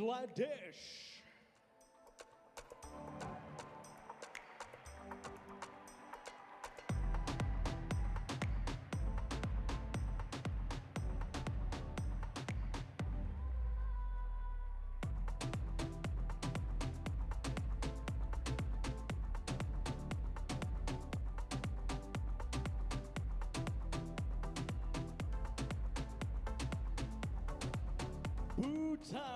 Bangladesh. Bhutan.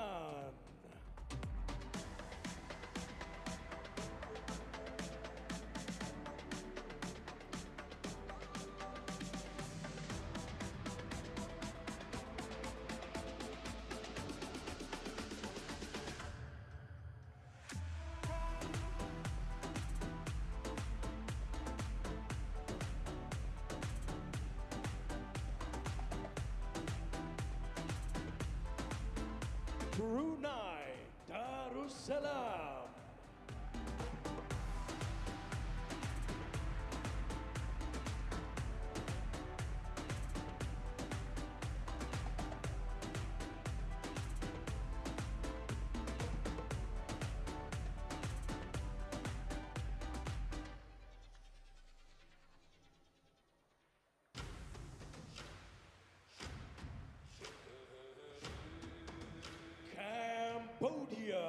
Brunei Darussalam. Cambodia.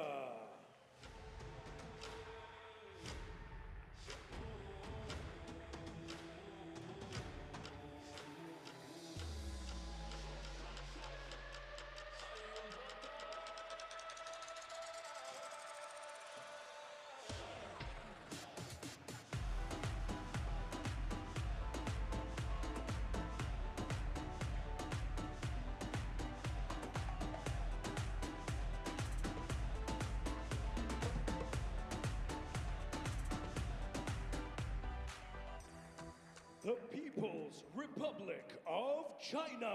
The People's Republic of China.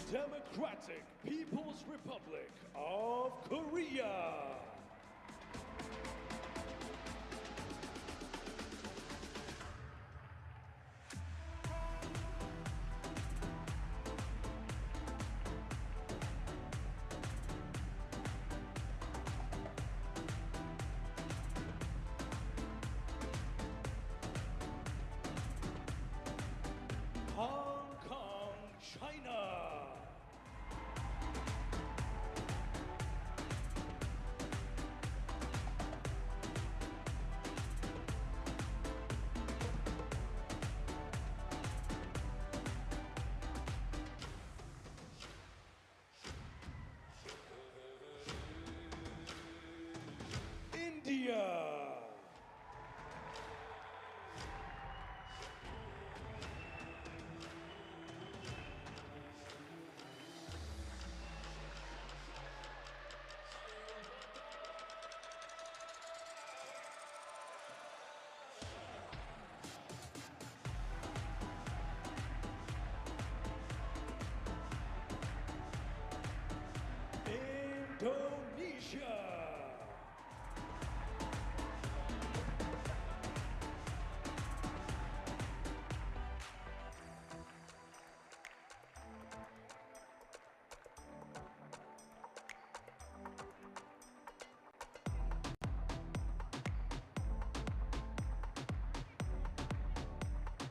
Democratic People's Republic of Korea. Hong Kong, China. India. Indonesia.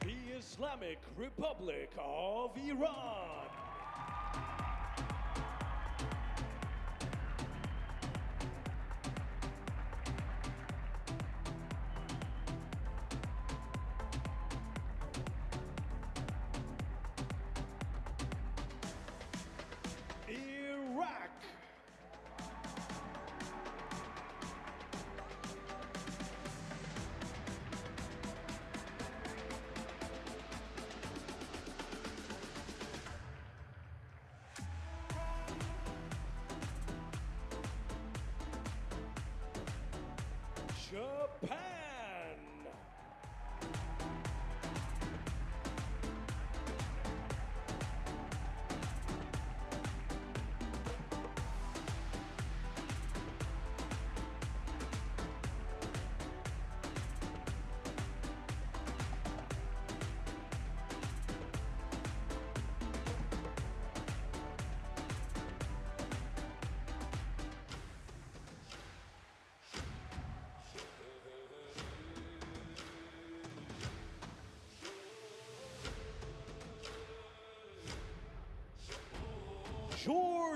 The Islamic Republic of Iran. Iraq.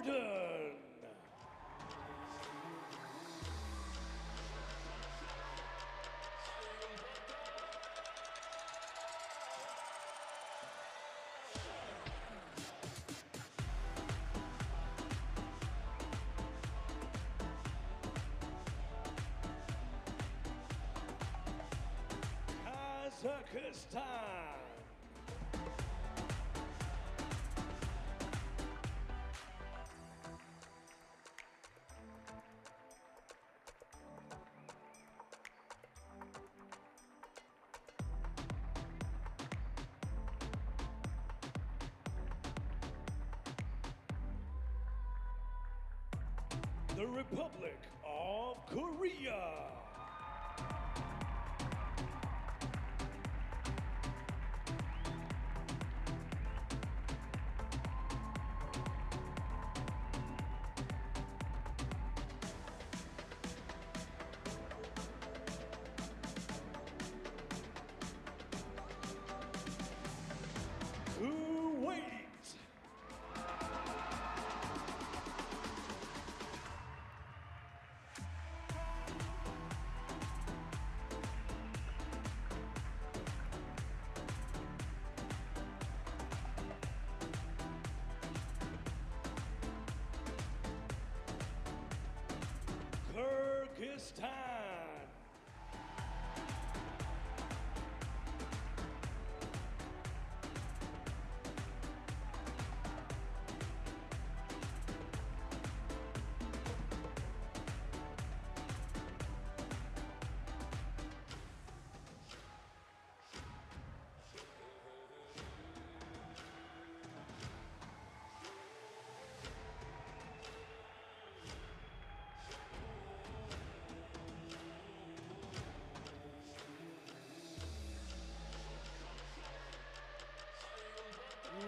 Jordan. Kazakhstan. The Republic of Korea. Kuwait. Kyrgyzstan.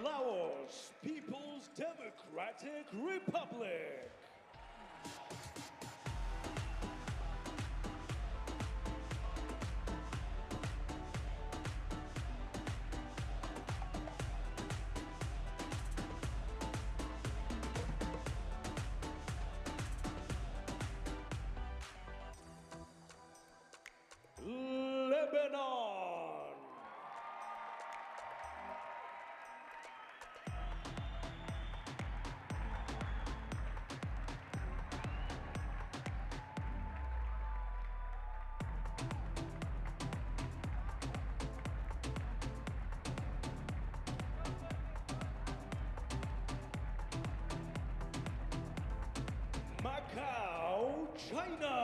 Laos People's Democratic Republic. Lebanon. Macau, China.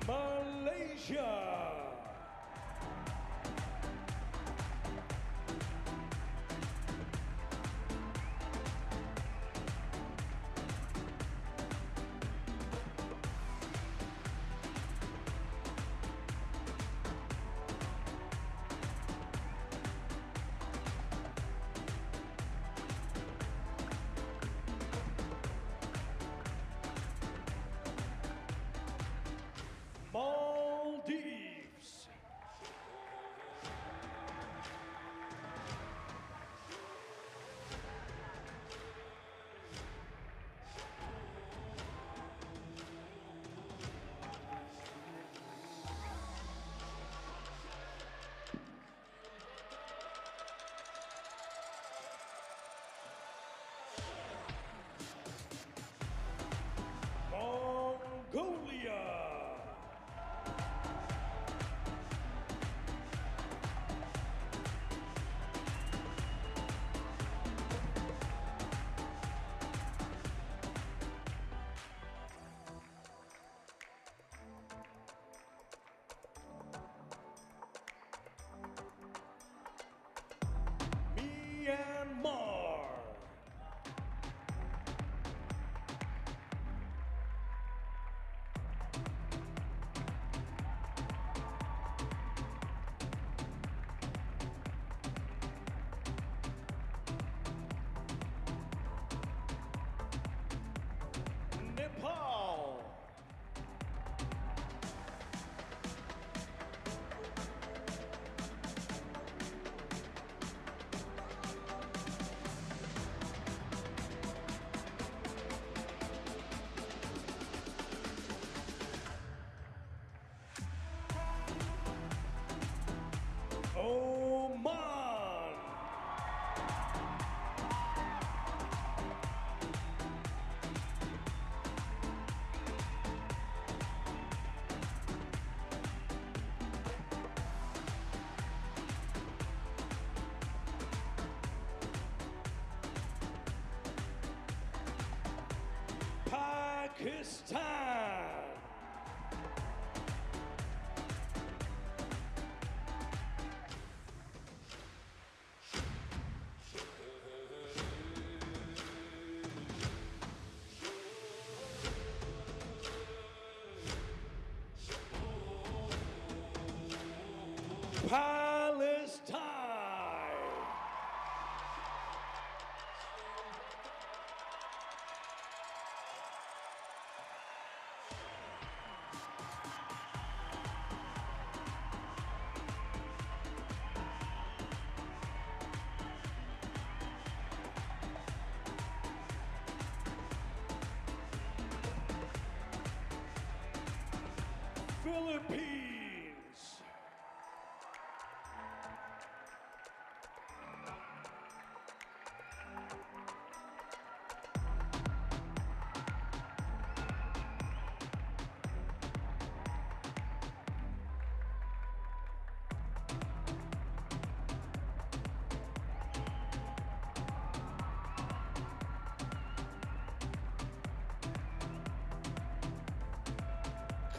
Malaysia. Maldives. Tajikistan. Palestine. Philippines.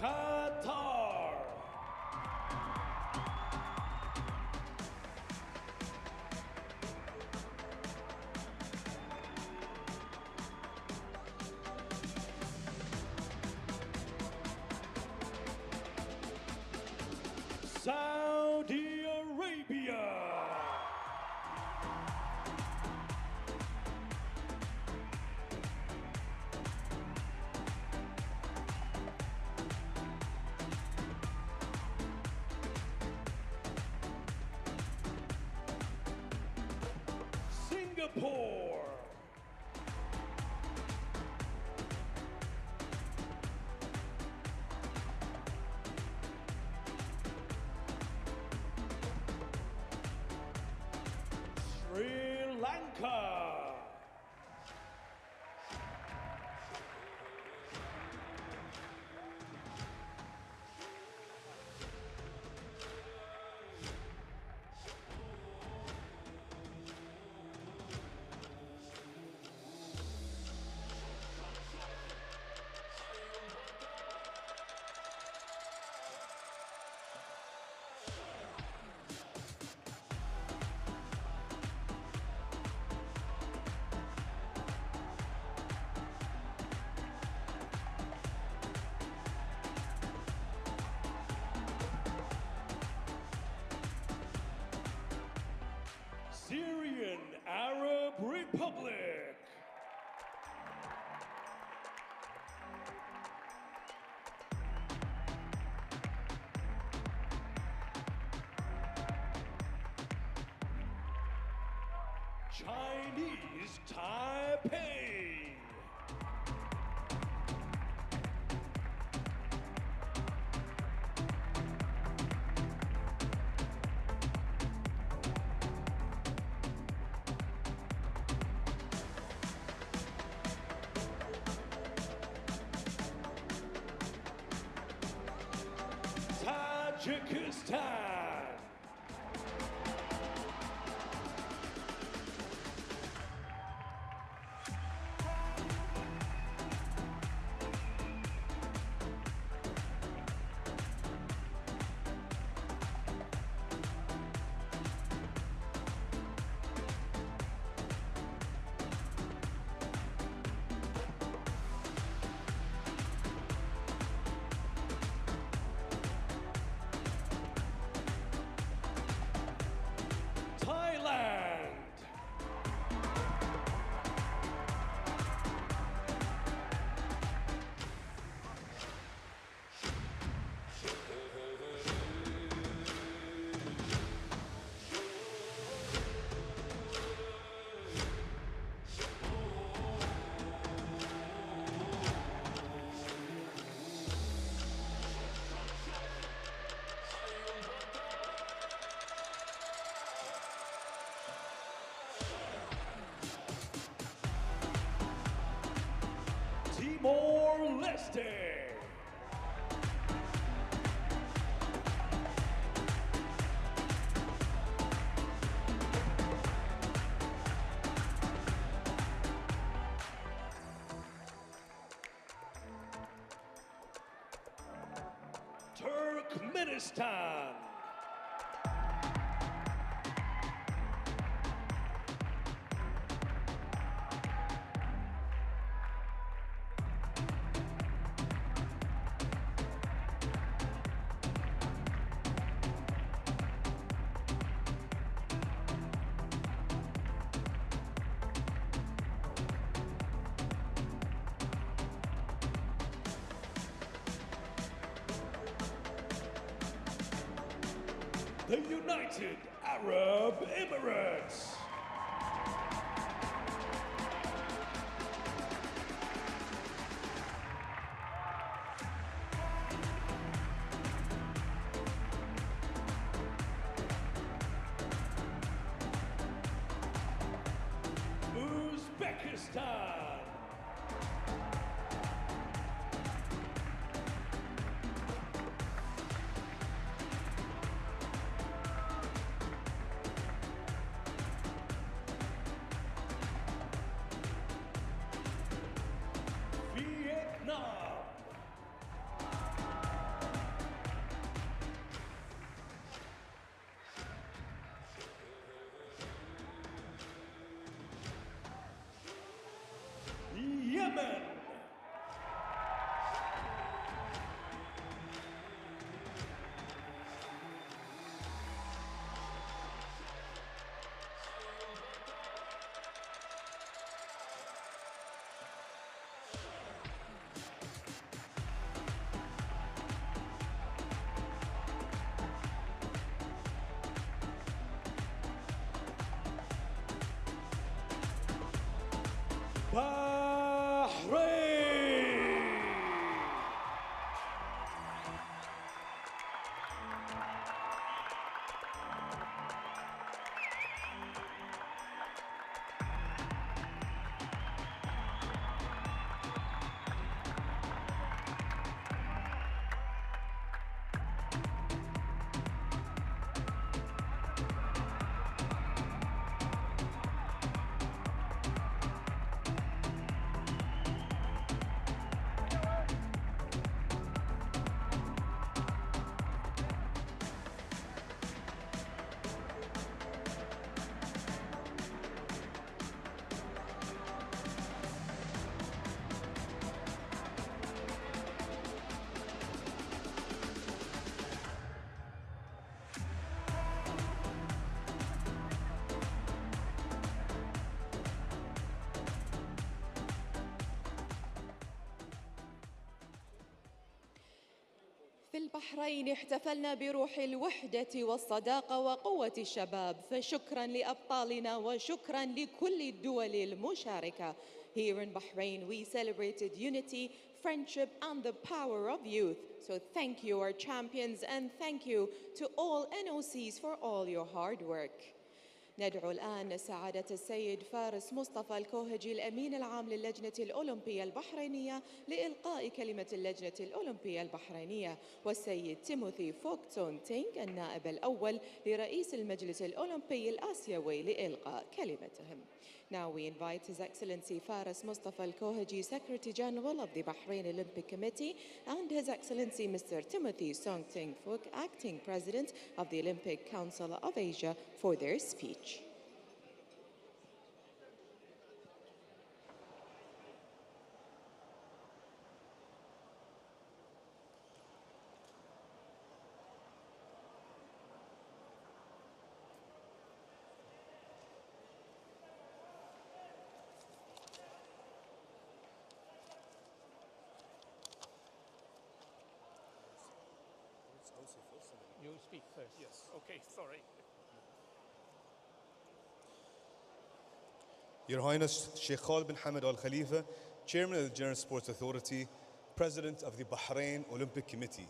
Qatar. Saudi Arabia. Singapore. Sri Lanka. Syrian Arab Republic. Chinese Taipei. Tajikistan. Thailand. Timor-Leste. Uzbekistan. The United Arab Emirates. Uzbekistan. Vietnam. Yemen. Bahrain. في البحرين احتفلنا بروح الوحدة والصداقة وقوة الشباب، فشكرا لأبطالنا وشكرا لكل الدول المشاركة. Here in Bahrain we celebrated unity, friendship and the power of youth. So thank you our champions and thank you to all NOCs for all your hard work. ندعو الآن سعادة السيد فارس مصطفى الكوهجي الأمين العام للجنة الأولمبية البحرينية لإلقاء كلمة اللجنة الأولمبية البحرينية، والسيد تيموثي فوك تون تينغ النائب الأول لرئيس المجلس الأولمبي الآسيوي لإلقاء كلمتهم. Now we invite His Excellency Faris Mustafa Al-Kohaji, Secretary General of the Bahrain Olympic Committee, and His Excellency Mr. Timothy Song Ting Phuc, Acting President of the Olympic Council of Asia, for their speech. You speak first. Yes. Okay, sorry. Your Highness Sheikh Khalid bin Hamad Al Khalifa, Chairman of the General Sports Authority, President of the Bahrain Olympic Committee,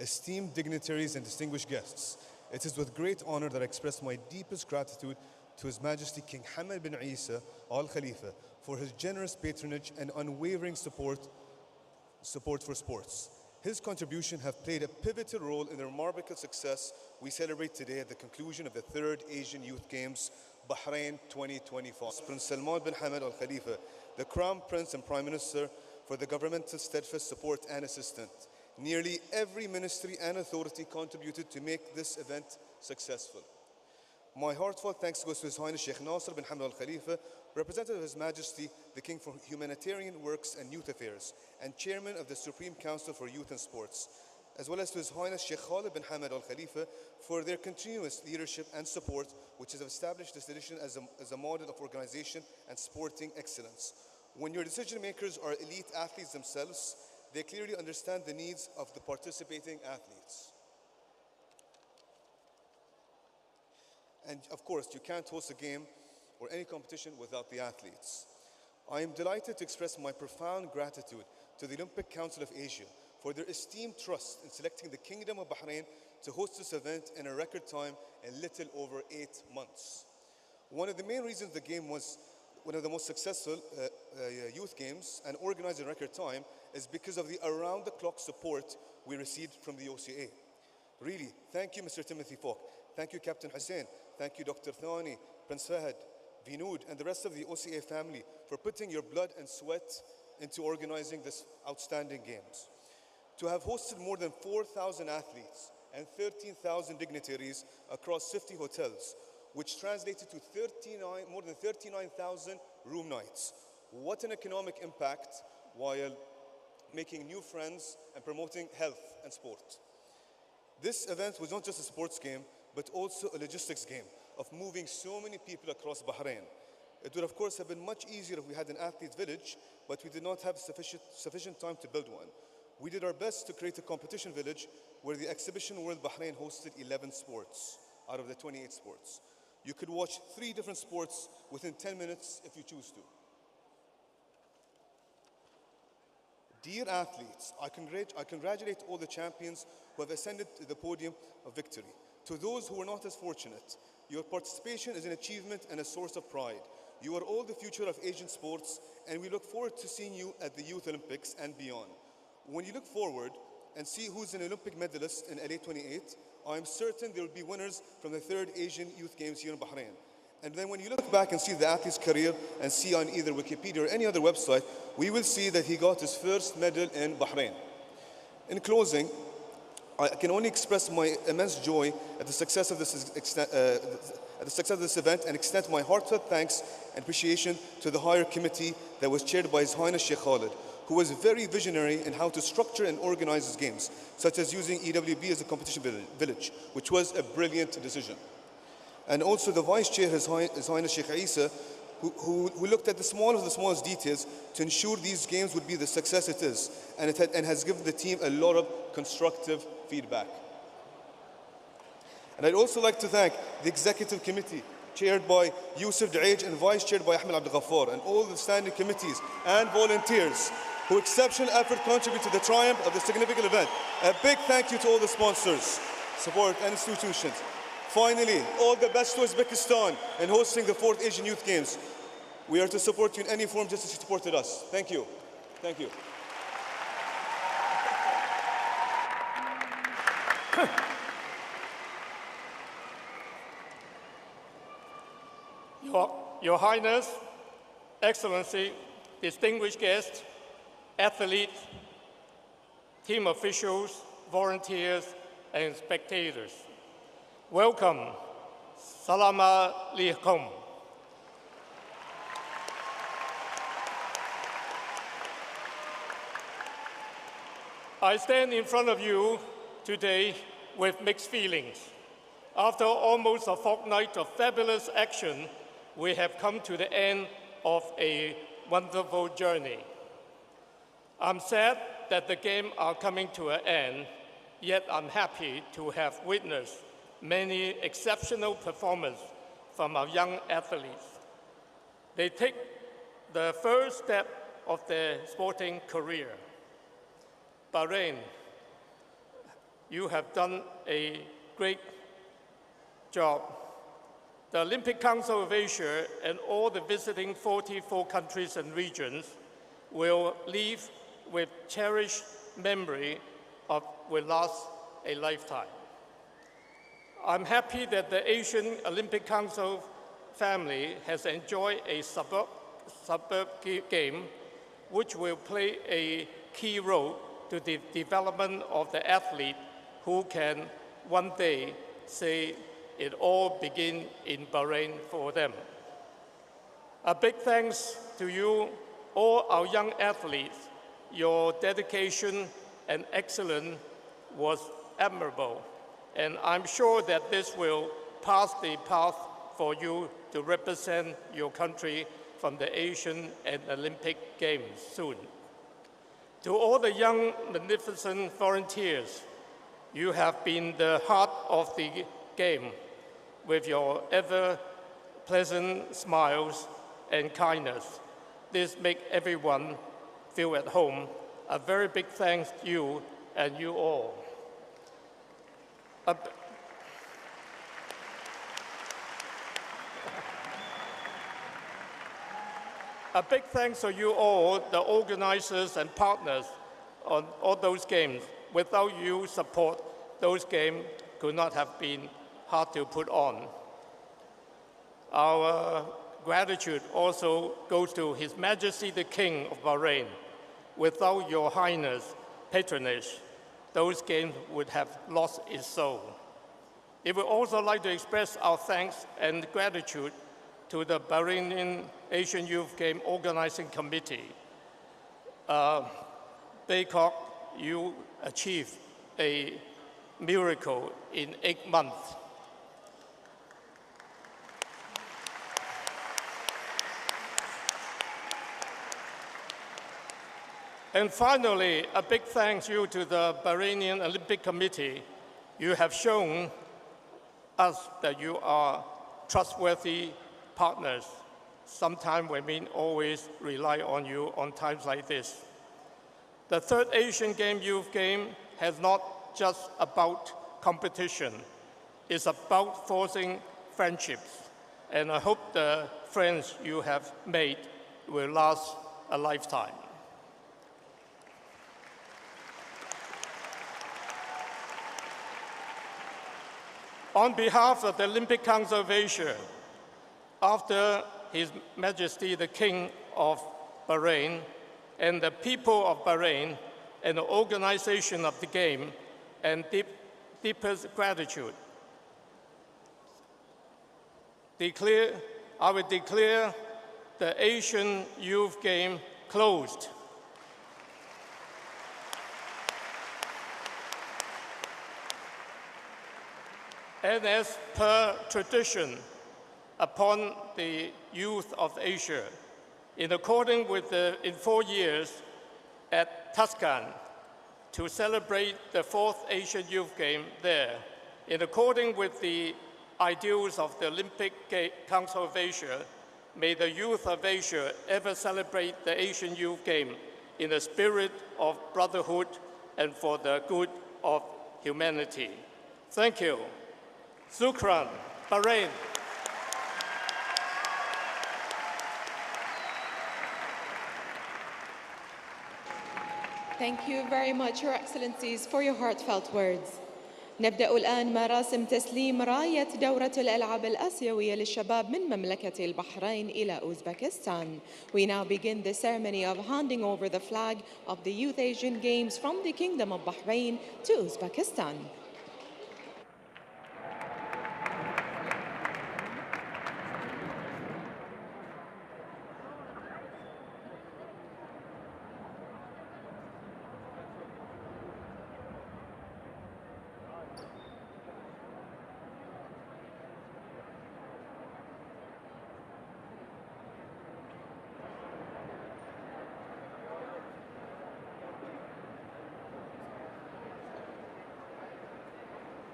esteemed dignitaries and distinguished guests, it is with great honor that I express my deepest gratitude to His Majesty King Hamad bin Isa Al Khalifa for his generous patronage and unwavering support for sports. His contribution have played a pivotal role in the remarkable success we celebrate today at the conclusion of the 3rd Asian Youth Games, Bahrain 2025. Prince Salman bin Hamad Al Khalifa, the Crown Prince and Prime Minister, for the governmental steadfast support and assistance. Nearly every ministry and authority contributed to make this event successful. My heartfelt thanks goes to His Highness Sheikh Nasser bin Hamad Al Khalifa, representative of His Majesty the King for Humanitarian Works and Youth Affairs, and Chairman of the Supreme Council for Youth and Sports, as well as to His Highness Sheikh Khalid bin Hamad Al Khalifa for their continuous leadership and support, which has established this tradition as a model of organization and sporting excellence. When your decision makers are elite athletes themselves, they clearly understand the needs of the participating athletes. And of course, you can't host a game or any competition without the athletes. I am delighted to express my profound gratitude to the Olympic Council of Asia for their esteemed trust in selecting the Kingdom of Bahrain to host this event in a record time in little over 8 months. One of the main reasons the game was one of the most successful youth games and organized in record time is because of the around-the-clock support we received from the OCA. Really, thank you, Mr. Timothy Falk. Thank you, Captain Hussein. Thank you, Dr. Thani, Prince Fahad, Vinood, and the rest of the OCA family for putting your blood and sweat into organizing this outstanding games. To have hosted more than 4,000 athletes and 13,000 dignitaries across 50 hotels, which translated to more than 39,000 room nights. What an economic impact while making new friends and promoting health and sport. This event was not just a sports game, but also a logistics game of moving so many people across Bahrain. It would of course have been much easier if we had an athlete village, but we did not have sufficient time to build one. We did our best to create a competition village where the Exhibition World Bahrain hosted 11 sports out of the 28 sports. You could watch 3 different sports within 10 minutes if you choose to. Dear athletes, I congratulate all the champions who have ascended to the podium of victory. To those who are not as fortunate, your participation is an achievement and a source of pride. You are all the future of Asian sports, and we look forward to seeing you at the Youth Olympics and beyond. When you look forward and see who's an Olympic medalist in LA 28, I'm certain there will be winners from the 3rd Asian Youth Games here in Bahrain. And then when you look back and see the athlete's career and see on either Wikipedia or any other website, we will see that he got his first medal in Bahrain. In closing, I can only express my immense joy at the success of this event and extend my heartfelt thanks and appreciation to the higher committee that was chaired by His Highness Sheikh Khalid, who was very visionary in how to structure and organize his games, such as using EWB as a competition village, which was a brilliant decision. And also the Vice Chair, His Highness Sheikh Isa, who looked at the smallest details to ensure these games would be the success it is, and has given the team a lot of constructive feedback. And I'd also like to thank the Executive Committee, chaired by Yusuf Daej and vice-chaired by Ahmed Abdel Ghaffar, and all the standing committees and volunteers who exceptional effort contribute to the triumph of this significant event. A big thank you to all the sponsors, support, and institutions. Finally, all the best to Uzbekistan in hosting the 4th Asian Youth Games. We are to support you in any form just as you supported us. Thank you. Thank you. Your Highness, Excellency, distinguished guests, athletes, team officials, volunteers, and spectators. Welcome. Salam alaikum. I stand in front of you today with mixed feelings. After almost a fortnight of fabulous action, we have come to the end of a wonderful journey. I'm sad that the games are coming to an end, yet I'm happy to have witnessed many exceptional performances from our young athletes. They take the first step of their sporting career. Bahrain, you have done a great job. The Olympic Council of Asia and all the visiting 44 countries and regions will leave with cherished memory will last a lifetime. I'm happy that the Asian Olympic Council family has enjoyed a superb game, which will play a key role to the development of the athlete who can one day say it all began in Bahrain for them. A big thanks to you, all our young athletes. Your dedication and excellence was admirable, and I'm sure that this will pass the path for you to represent your country from the Asian and Olympic Games soon. To all the young, magnificent volunteers, you have been the heart of the game with your ever-pleasant smiles and kindness. This makes everyone feel at home. A very big thanks to you and you all. A big thanks to you all, the organizers and partners on all those games. Without your support, those games could not have been hard to put on. Our gratitude also goes to His Majesty the King of Bahrain. Without your Highness' patronage, those games would have lost its soul. We would also like to express our thanks and gratitude to the Bahraini Asian Youth Game Organizing Committee. Bangkok, you achieved a miracle in 8 months. And finally, a big thank you to the Bahraini Olympic Committee. You have shown us that you are trustworthy partners. Sometimes women always rely on you on times like this. The third Asian Youth Game has not just about competition. It's about forging friendships. And I hope the friends you have made will last a lifetime. On behalf of the Olympic Council of Asia, after His Majesty the King of Bahrain and the people of Bahrain and the organization of the game, and deepest gratitude, I will declare the Asian Youth Game closed. And as per tradition, upon the youth of Asia, in accordance with in 4 years at Tuscan, to celebrate the 4th Asian Youth Game there, in accordance with the ideals of the Olympic Council of Asia, may the youth of Asia ever celebrate the Asian Youth Game in the spirit of brotherhood and for the good of humanity. Thank you. Shukran, Bahrain. Thank you very much, Your Excellencies, for your heartfelt words. نبدأ الآن مراسم تسليم راية دورة الألعاب الآسيوية للشباب من مملكة البحرين إلى أوزبكستان. We now begin the ceremony of handing over the flag of the Youth Asian Games from the Kingdom of Bahrain to Uzbekistan.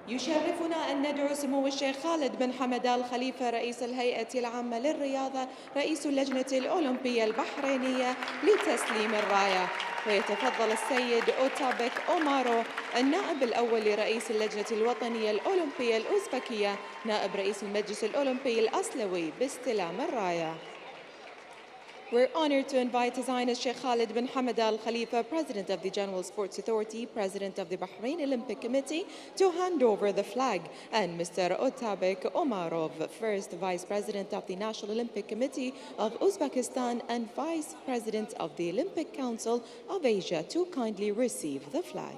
يشرفنا أن ندعو سمو الشيخ خالد بن حمد آل خليفة رئيس الهيئة العامة للرياضة رئيس اللجنة الأولمبية البحرينية لتسليم الراية، ويتفضل السيد أوتابك أومارو النائب الأول لرئيس اللجنة الوطنية الأولمبية الأوزبكية نائب رئيس المجلس الأولمبي الأصلوي باستلام الراية. We're honored to invite His Highness Sheikh Khalid bin Hamad Al Khalifa, President of the General Sports Authority, President of the Bahrain Olympic Committee, to hand over the flag, and Mr. Otabek Omarov, First Vice President of the National Olympic Committee of Uzbekistan and Vice President of the Olympic Council of Asia, to kindly receive the flag.